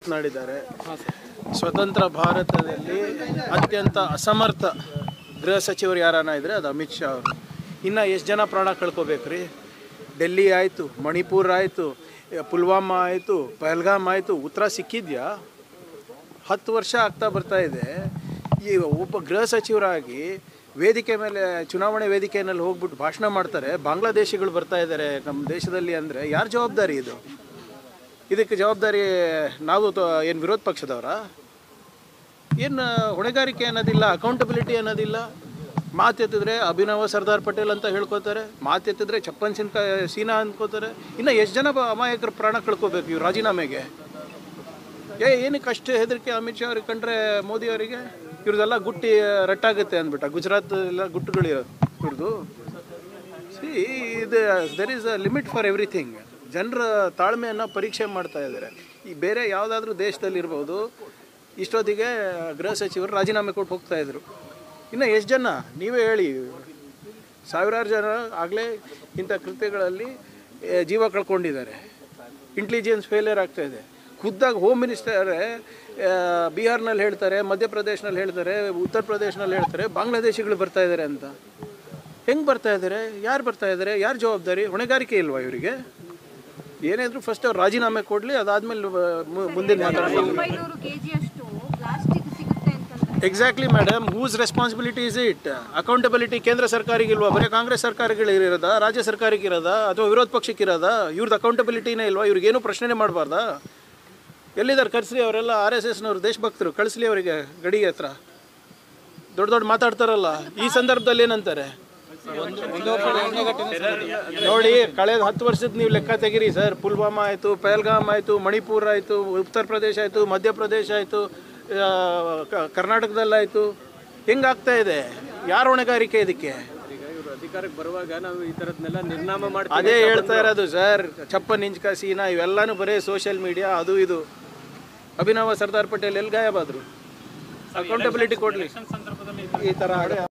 ಮಾತನಾಡಿದ್ದಾರೆ. ಸ್ವತಂತ್ರ ಭಾರತದಲ್ಲಿ ಅತ್ಯಂತ ಅಸಮರ್ಥ ಗೃಹ ಸಚಿವರು ಯಾರನ್ನ ಇದ್ರೆ ಅದು ಅಮಿತ್ ಶಾ ಅವರು. ಇನ್ನು ಎಷ್ಟು ಜನ ಪ್ರಾಣ ಕಳ್ಕೊಬೇಕ್ರಿ? ಡೆಲ್ಲಿ ಆಯಿತು, ಮಣಿಪುರ ಆಯಿತು, ಪುಲ್ವಾಮಾ ಆಯಿತು, ಪಹಲ್ಗಾಮ್ ಆಯಿತು, ಉತ್ತರ ಸಿಕ್ಕಿದ್ಯಾ? 10 ವರ್ಷ ಆಗ್ತಾ ಬರ್ತಾ ಇದೆ. ಈ ಒಬ್ಬ ಗೃಹ ಸಚಿವರಾಗಿ ವೇದಿಕೆ ಮೇಲೆ, ಚುನಾವಣೆ ವೇದಿಕೆಯಲ್ಲಿ ಹೋಗ್ಬಿಟ್ಟು ಭಾಷಣ ಮಾಡ್ತಾರೆ. ಬಾಂಗ್ಲಾದೇಶಿಗಳು ಬರ್ತಾ ಇದ್ದಾರೆ ನಮ್ಮ ದೇಶದಲ್ಲಿ ಅಂದರೆ ಯಾರ ಜವಾಬ್ದಾರಿ ಇದು? ಇದಕ್ಕೆ ಜವಾಬ್ದಾರಿ ನಾವು ಏನು ವಿರೋಧ ಪಕ್ಷದವರ? ಏನು ಹೊಣೆಗಾರಿಕೆ ಅನ್ನೋದಿಲ್ಲ, ಅಕೌಂಟಬಿಲಿಟಿ ಅನ್ನೋದಿಲ್ಲ. ಮಾತೆತ್ತಿದ್ರೆ ಅಭಿನವ ಸರ್ದಾರ್ ಪಟೇಲ್ ಅಂತ ಹೇಳ್ಕೊತಾರೆ, ಮಾತೆತ್ತಿದ್ರೆ ಚಪ್ಪನ್ ಸೀನಾ ಅಂದ್ಕೋತಾರೆ. ಇನ್ನು ಎಷ್ಟು ಜನ ಅಮಾಯಕರು ಪ್ರಾಣ ಕಳ್ಕೋಬೇಕು ಇವ್ರು ರಾಜೀನಾಮೆಗೆ? ಏನಕ್ಕೆ ಅಷ್ಟು ಹೆದರಿಕೆ ಅಮಿತ್ ಶಾ ಅವ್ರಿಗೆ ಕಂಡ್ರೆ ಮೋದಿ ಅವರಿಗೆ? ಇವ್ರದ್ದೆಲ್ಲ ಗುಟ್ಟಿ ರಟ್ಟಾಗುತ್ತೆ ಅಂದ್ಬಿಟ್ಟ. ಗುಜರಾತ್ ಎಲ್ಲ ಗುಟ್ಟುಗಳು ಇವ್ರದ್ದು. ಇದು there is a limit for everything. ಜನರ ತಾಳ್ಮೆಯನ್ನು ಪರೀಕ್ಷೆ ಮಾಡ್ತಾ ಇದ್ದಾರೆ. ಈ ಬೇರೆ ಯಾವುದಾದ್ರೂ ದೇಶದಲ್ಲಿರ್ಬೋದು, ಇಷ್ಟೊತ್ತಿಗೆ ಗೃಹ ಸಚಿವರು ರಾಜೀನಾಮೆ ಕೊಟ್ಟು ಹೋಗ್ತಾಯಿದ್ರು. ಇನ್ನು ಎಷ್ಟು ಜನ ನೀವೇ ಹೇಳಿ? ಸಾವಿರಾರು ಜನ ಆಗಲೇ ಇಂಥ ಕೃತ್ಯಗಳಲ್ಲಿ ಜೀವ ಕಳ್ಕೊಂಡಿದ್ದಾರೆ. ಇಂಟೆಲಿಜೆನ್ಸ್ ಫೇಲಿಯರ್ ಆಗ್ತಾಯಿದೆ. ಖುದ್ದಾಗಿ ಹೋಮ್ ಮಿನಿಸ್ಟರೇ ಬಿಹಾರ್ನಲ್ಲಿ ಹೇಳ್ತಾರೆ, ಮಧ್ಯಪ್ರದೇಶನಲ್ಲಿ ಹೇಳ್ತಾರೆ, ಉತ್ತರ ಪ್ರದೇಶನಲ್ಲಿ ಹೇಳ್ತಾರೆ ಬಾಂಗ್ಲಾದೇಶಿಗಳು ಬರ್ತಾ ಇದ್ದಾರೆ ಅಂತ. ಹೆಂಗೆ ಬರ್ತಾ ಇದ್ದಾರೆ? ಯಾರು ಬರ್ತಾ ಇದ್ದಾರೆ? ಯಾರು ಜವಾಬ್ದಾರಿ? ಹೊಣೆಗಾರಿಕೆ ಇಲ್ವಾ ಇವರಿಗೆ? ಏನಾದರೂ ಫಸ್ಟ್ ಅವ್ರು ರಾಜೀನಾಮೆ ಕೊಡಲಿ, ಅದಾದಮೇಲೆ ಮುಂದಿನ ಮಾತಾಡ್ತೀವಿ. Exactly madam, whose responsibility is it? Accountability ಕೇಂದ್ರ ಸರ್ಕಾರಿಗೆ ಇಲ್ವಾ? ಬರೀ ಕಾಂಗ್ರೆಸ್ ಸರ್ಕಾರಗಳಿರೋದಾ? ರಾಜ್ಯ ಸರ್ಕಾರಕ್ಕೆ ಇರೋದಾ? ಅಥವಾ ವಿರೋಧ ಪಕ್ಷಕ್ಕೆ ಇರೋದಾ? ಇವ್ರದ್ದು ಅಕೌಂಟಬಿಲಿಟಿನೇ ಇಲ್ವಾ? ಇವ್ರಿಗೇನು ಪ್ರಶ್ನೆ ಮಾಡಬಾರ್ದಾ? ಎಲ್ಲಿದ್ದಾರೆ? ಕರೆಸಲಿ. ಅವರೆಲ್ಲ RSSನವರು ದೇಶಭಕ್ತರು, ಕಳಿಸ್ಲಿ ಅವರಿಗೆ ಗಡಿಗೆ ಹತ್ರ. ದೊಡ್ಡ ದೊಡ್ಡ ಮಾತಾಡ್ತಾರಲ್ಲ, ಈ ಸಂದರ್ಭದಲ್ಲಿ ಏನಂತಾರೆ ನೋಡಿ? ಕಳೆದ 10 ವರ್ಷದ ನೀವು ಲೆಕ್ಕ ತೆಗಿರಿ ಸರ್. ಪುಲ್ವಾಮಾ ಆಯಿತು, ಪಹಲ್ಗಾಮ್ ಆಯಿತು, ಮಣಿಪುರ ಆಯಿತು, ಉತ್ತರ ಪ್ರದೇಶ ಆಯಿತು, ಮಧ್ಯಪ್ರದೇಶ ಆಯಿತು, ಕರ್ನಾಟಕದಲ್ಲಾಯಿತು. ಹೆಂಗಾಗ್ತಾ ಇದೆ? ಯಾರ ಹೊಣೆಗಾರಿಕೆ ಇದಕ್ಕೆ? ಅಧಿಕಾರಕ್ಕೆ ಬರುವಾಗ ನಾವು ಈ ಥರದ್ನೆಲ್ಲ ನಿರ್ನಾಮ ಮಾಡ್ತೀವಿ. ಅದೇ ಹೇಳ್ತಾ ಇರೋದು ಸರ್. ಚಪ್ಪನ್ ಸೀನಾ ಇವೆಲ್ಲನೂ ಬರೀ ಸೋಷಿಯಲ್ ಮೀಡಿಯಾ, ಅದು ಇದು. ಅಭಿನವ ಸರ್ದಾರ್ ಪಟೇಲ್ ಎಲ್ಲಿ ಗಾಯಬಾದ್ರು? ಅಕೌಂಟಬಿಲಿಟಿ ಕೊಡಲಿ. ಈ ಥರ